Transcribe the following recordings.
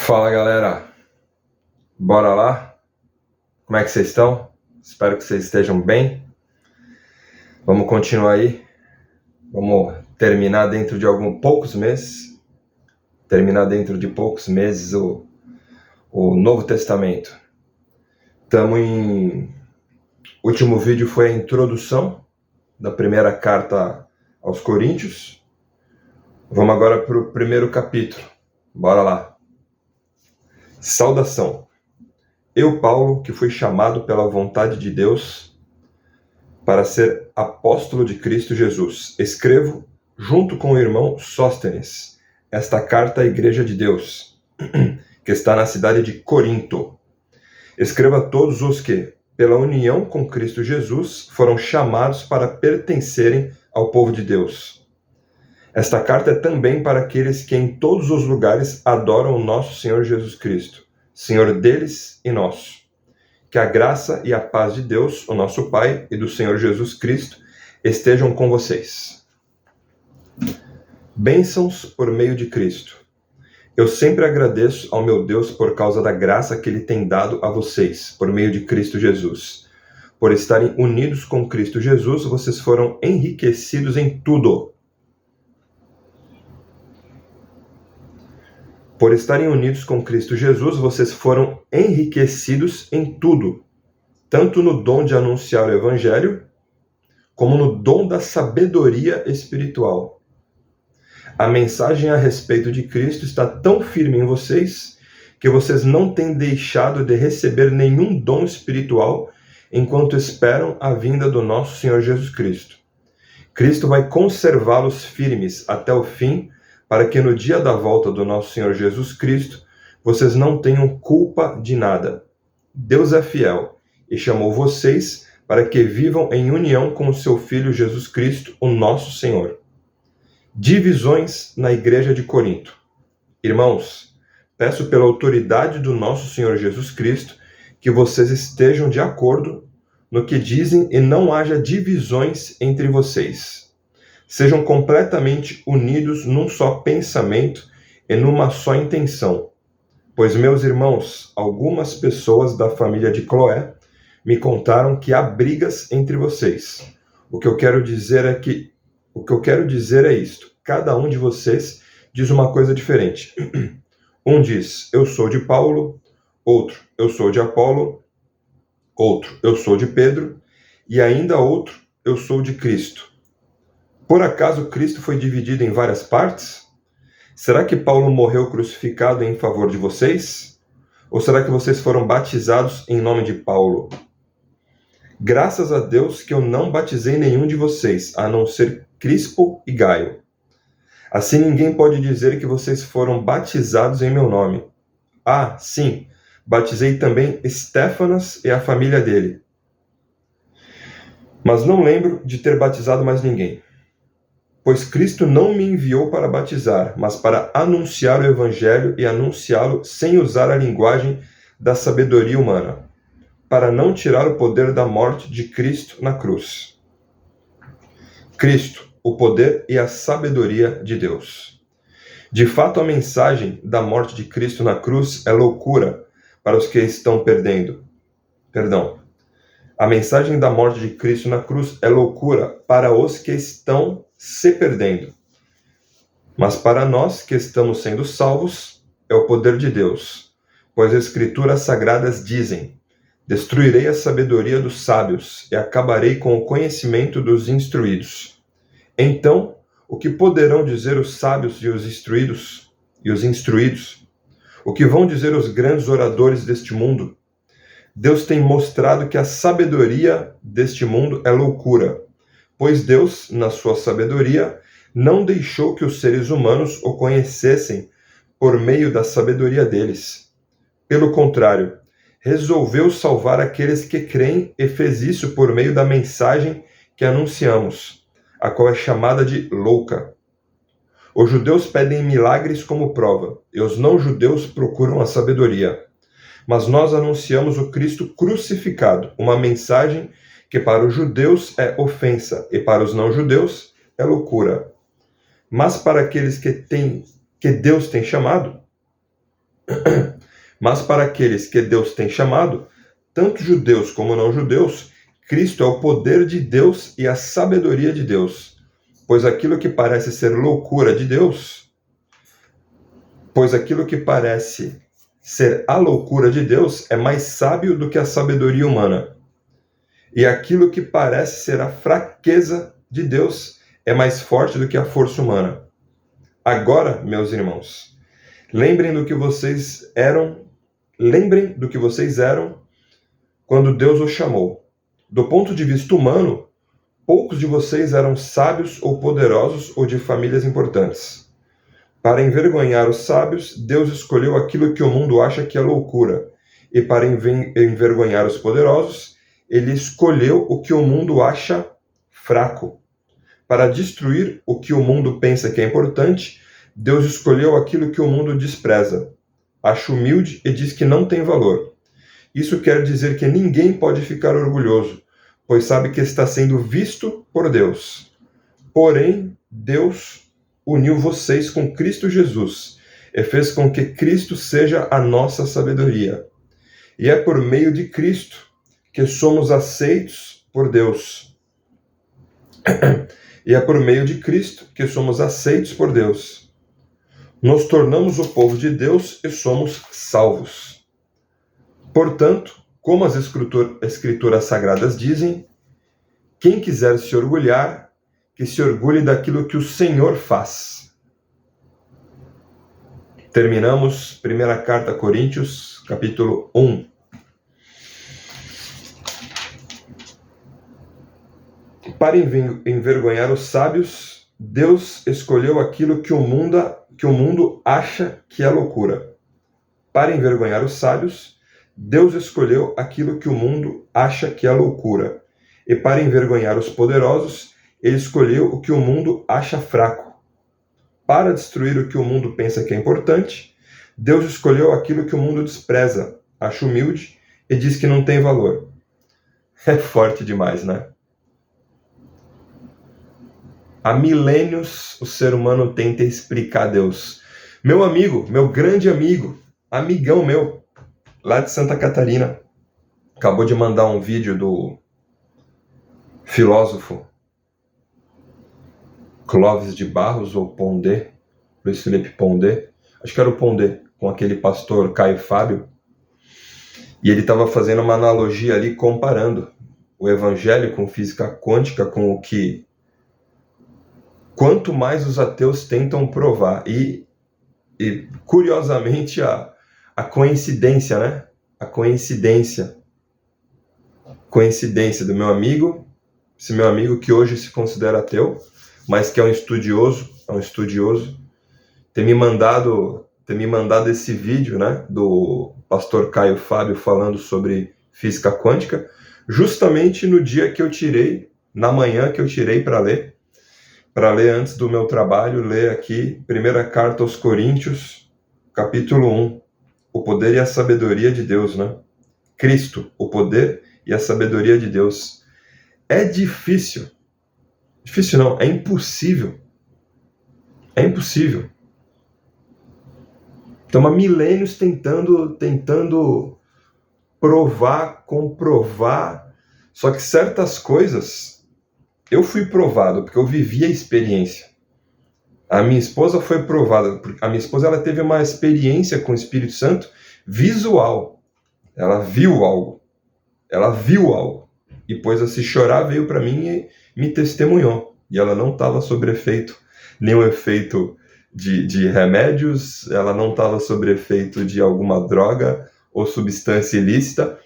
Fala galera, bora lá? Como é que vocês estão? Espero que vocês estejam bem. Vamos continuar aí. Vamos terminar dentro de poucos meses. O Novo Testamento. O último vídeo foi a introdução da primeira carta aos Coríntios. Vamos agora para o primeiro capítulo. Bora lá. Saudação. Eu, Paulo, que fui chamado pela vontade de Deus para ser apóstolo de Cristo Jesus, escrevo, junto com o irmão Sóstenes, esta carta à Igreja de Deus, que está na cidade de Corinto. Escreva a todos os que, pela união com Cristo Jesus, foram chamados para pertencerem ao povo de Deus. Esta carta é também para aqueles que em todos os lugares adoram o nosso Senhor Jesus Cristo, Senhor deles e nosso. Que a graça e a paz de Deus, o nosso Pai, e do Senhor Jesus Cristo estejam com vocês. Bênçãos por meio de Cristo. Eu sempre agradeço ao meu Deus por causa da graça que Ele tem dado a vocês, por meio de Cristo Jesus. Por estarem unidos com Cristo Jesus, vocês foram enriquecidos em tudo. Por estarem unidos com Cristo Jesus, vocês foram enriquecidos em tudo, tanto no dom de anunciar o Evangelho, como no dom da sabedoria espiritual. A mensagem a respeito de Cristo está tão firme em vocês, que vocês não têm deixado de receber nenhum dom espiritual, enquanto esperam a vinda do nosso Senhor Jesus Cristo. Cristo vai conservá-los firmes até o fim, para que no dia da volta do nosso Senhor Jesus Cristo, vocês não tenham culpa de nada. Deus é fiel e chamou vocês para que vivam em união com o seu Filho Jesus Cristo, o nosso Senhor. Divisões na Igreja de Corinto. Irmãos, peço pela autoridade do nosso Senhor Jesus Cristo que vocês estejam de acordo no que dizem e não haja divisões entre vocês. Sejam completamente unidos num só pensamento e numa só intenção. Pois, meus irmãos, algumas pessoas da família de Cloé me contaram que há brigas entre vocês. O que eu quero dizer é isto: cada um de vocês diz uma coisa diferente. Um diz, eu sou de Paulo, outro, eu sou de Apolo, outro, eu sou de Pedro, e ainda outro, eu sou de Cristo. Por acaso Cristo foi dividido em várias partes? Será que Paulo morreu crucificado em favor de vocês? Ou será que vocês foram batizados em nome de Paulo? Graças a Deus que eu não batizei nenhum de vocês, a não ser Crispo e Gaio. Assim ninguém pode dizer que vocês foram batizados em meu nome. Ah, sim, batizei também Estéfanas e a família dele. Mas não lembro de ter batizado mais ninguém. Pois Cristo não me enviou para batizar, mas para anunciar o Evangelho e anunciá-lo sem usar a linguagem da sabedoria humana, para não tirar o poder da morte de Cristo na cruz. Cristo, o poder e a sabedoria de Deus. De fato, a mensagem da morte de Cristo na cruz é loucura para os que estão A mensagem da morte de Cristo na cruz é loucura para os que estão se perdendo. Mas para nós que estamos sendo salvos, é o poder de Deus. Pois as Escrituras Sagradas dizem, destruirei a sabedoria dos sábios e acabarei com o conhecimento dos instruídos. Então, o que poderão dizer os sábios e os instruídos? O que vão dizer os grandes oradores deste mundo? Deus tem mostrado que a sabedoria deste mundo é loucura, pois Deus, na sua sabedoria, não deixou que os seres humanos o conhecessem por meio da sabedoria deles. Pelo contrário, resolveu salvar aqueles que creem e fez isso por meio da mensagem que anunciamos, a qual é chamada de louca. Os judeus pedem milagres como prova, e os não-judeus procuram a sabedoria. Mas nós anunciamos o Cristo crucificado, uma mensagem que para os judeus é ofensa e para os não-judeus é loucura. Mas para aqueles que Deus tem chamado, Mas para aqueles que Deus tem chamado, tanto judeus como não judeus, Cristo é o poder de Deus e a sabedoria de Deus. Pois aquilo que parece ser loucura de Deus, pois aquilo que parece ser a loucura de Deus é mais sábio do que a sabedoria humana. E aquilo que parece ser a fraqueza de Deus é mais forte do que a força humana. Agora, meus irmãos, lembrem do que vocês eram quando Deus os chamou. Do ponto de vista humano, poucos de vocês eram sábios ou poderosos ou de famílias importantes. Para envergonhar os sábios, Deus escolheu aquilo que o mundo acha que é loucura. E para envergonhar os poderosos, ele escolheu o que o mundo acha fraco. Para destruir o que o mundo pensa que é importante, Deus escolheu aquilo que o mundo despreza. Acha humilde e diz que não tem valor. Isso quer dizer que ninguém pode ficar orgulhoso, pois sabe que está sendo visto por Deus. Porém, Deus uniu vocês com Cristo Jesus e fez com que Cristo seja a nossa sabedoria. E é por meio de Cristo que somos aceitos por Deus. E é por meio de Cristo que somos aceitos por Deus. Nos tornamos o povo de Deus e somos salvos. Portanto, como as Escrituras Sagradas dizem, quem quiser se orgulhar, que se orgulhe daquilo que o Senhor faz. Terminamos primeira carta a Coríntios, capítulo 1. Para envergonhar os sábios, Deus escolheu aquilo que o mundo acha que é loucura. Para envergonhar os sábios, Deus escolheu aquilo que o mundo acha que é loucura. E para envergonhar os poderosos, ele escolheu o que o mundo acha fraco. Para destruir o que o mundo pensa que é importante, Deus escolheu aquilo que o mundo despreza, acha humilde e diz que não tem valor. É forte demais, né? Há milênios o ser humano tenta explicar Deus. Meu amigo, meu grande amigo, amigão meu, lá de Santa Catarina, acabou de mandar um vídeo do filósofo Clóvis de Barros, ou Pondé, Luiz Felipe Pondé, acho que era o Pondé, com aquele pastor Caio Fábio, e ele estava fazendo uma analogia ali, comparando o evangelho com física quântica, com o que quanto mais os ateus tentam provar, e curiosamente a coincidência, né? A coincidência do meu amigo, esse meu amigo que hoje se considera ateu, mas que é um estudioso, ter me mandado esse vídeo, né, do pastor Caio Fábio falando sobre física quântica, justamente no dia que eu tirei, na manhã que eu tirei para ler antes do meu trabalho, ler aqui, primeira carta aos Coríntios, capítulo 1, o poder e a sabedoria de Deus, né? Cristo, o poder e a sabedoria de Deus. É difícil não, é impossível. É impossível. Então, há milênios tentando provar, comprovar, só que certas coisas eu fui provado, porque eu vivi a experiência. A minha esposa foi provada, porque a minha esposa ela teve uma experiência com o Espírito Santo visual. Ela viu algo. E depois, se chorar, veio para mim e me testemunhou. E ela não estava sob efeito, nenhum efeito de remédios, ela não estava sob efeito de alguma droga ou substância ilícita.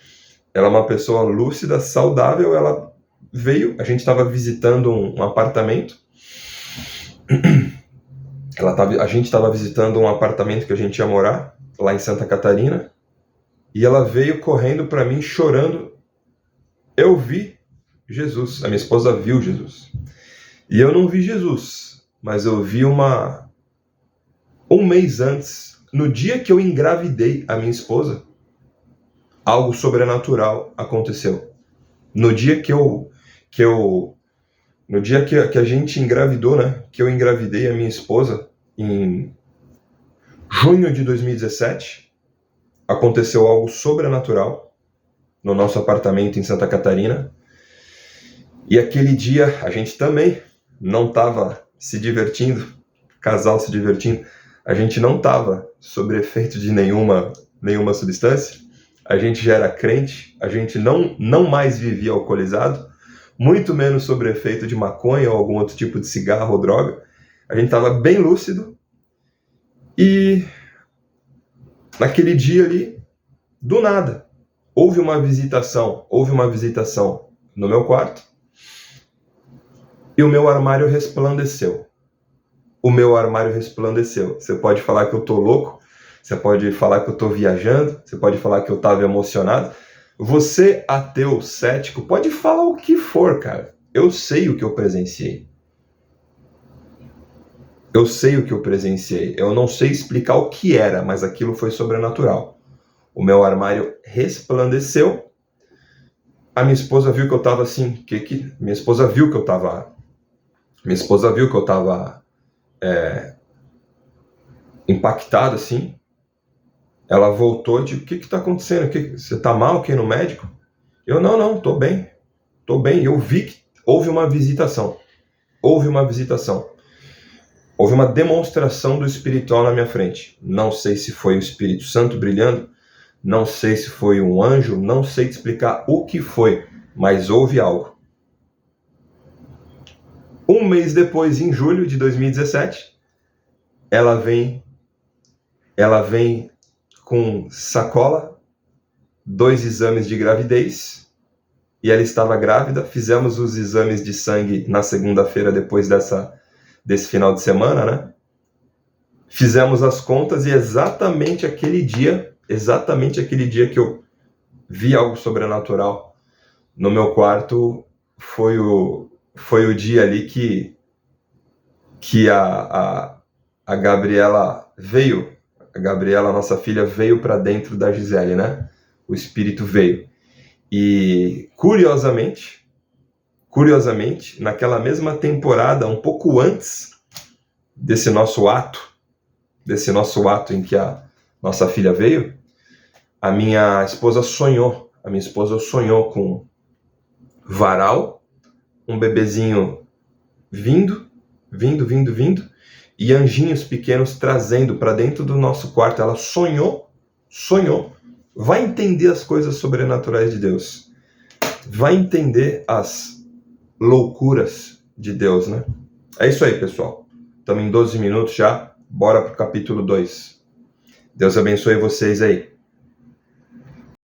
Ela é uma pessoa lúcida, saudável, ela veio, a gente estava visitando um apartamento, a gente estava visitando um apartamento que a gente ia morar, lá em Santa Catarina, e ela veio correndo para mim, chorando. Eu vi Jesus, a minha esposa viu Jesus. E eu não vi Jesus, mas eu vi um mês antes, no dia que eu engravidei a minha esposa, algo sobrenatural aconteceu. No dia que a gente engravidou, né? Que eu engravidei a minha esposa em junho de 2017, aconteceu algo sobrenatural no nosso apartamento em Santa Catarina. E aquele dia a gente também não estava se divertindo, casal se divertindo. A gente não estava sob efeito de nenhuma substância. A gente já era crente, a gente não mais vivia alcoolizado, muito menos sob efeito de maconha ou algum outro tipo de cigarro ou droga. A gente estava bem lúcido. E naquele dia ali, do nada, houve uma visitação no meu quarto e o meu armário resplandeceu. Você pode falar que eu tô louco, você pode falar que eu tô viajando, você pode falar que eu tava emocionado. Você, ateu, cético, pode falar o que for, cara. Eu sei o que eu presenciei. Eu não sei explicar o que era, mas aquilo foi sobrenatural. O meu armário resplandeceu. A minha esposa viu que eu tava assim. Minha esposa viu que eu tava impactado assim. Ela voltou e disse: o que está acontecendo? Você está mal? Quer ir no médico? Eu, não, estou bem. Eu vi que houve uma visitação. Houve uma demonstração do espiritual na minha frente. Não sei se foi o Espírito Santo brilhando, não sei se foi um anjo, não sei te explicar o que foi, mas houve algo. Um mês depois, em julho de 2017, ela vem com sacola, 2 exames de gravidez, e ela estava grávida. Fizemos os exames de sangue na segunda-feira, depois desse final de semana, né? Fizemos as contas e exatamente aquele dia que eu vi algo sobrenatural no meu quarto, foi o dia ali que a Gabriela veio. A Gabriela, nossa filha, veio para dentro da Gisele, né? O Espírito veio. E, curiosamente, naquela mesma temporada, um pouco antes desse nosso ato em que a nossa filha veio, a minha esposa sonhou com varal, um bebezinho vindo, e anjinhos pequenos trazendo para dentro do nosso quarto. Ela sonhou. Vai entender as coisas sobrenaturais de Deus. Vai entender as loucuras de Deus, né? É isso aí, pessoal. Estamos em 12 minutos já. Bora pro capítulo 2. Deus abençoe vocês aí.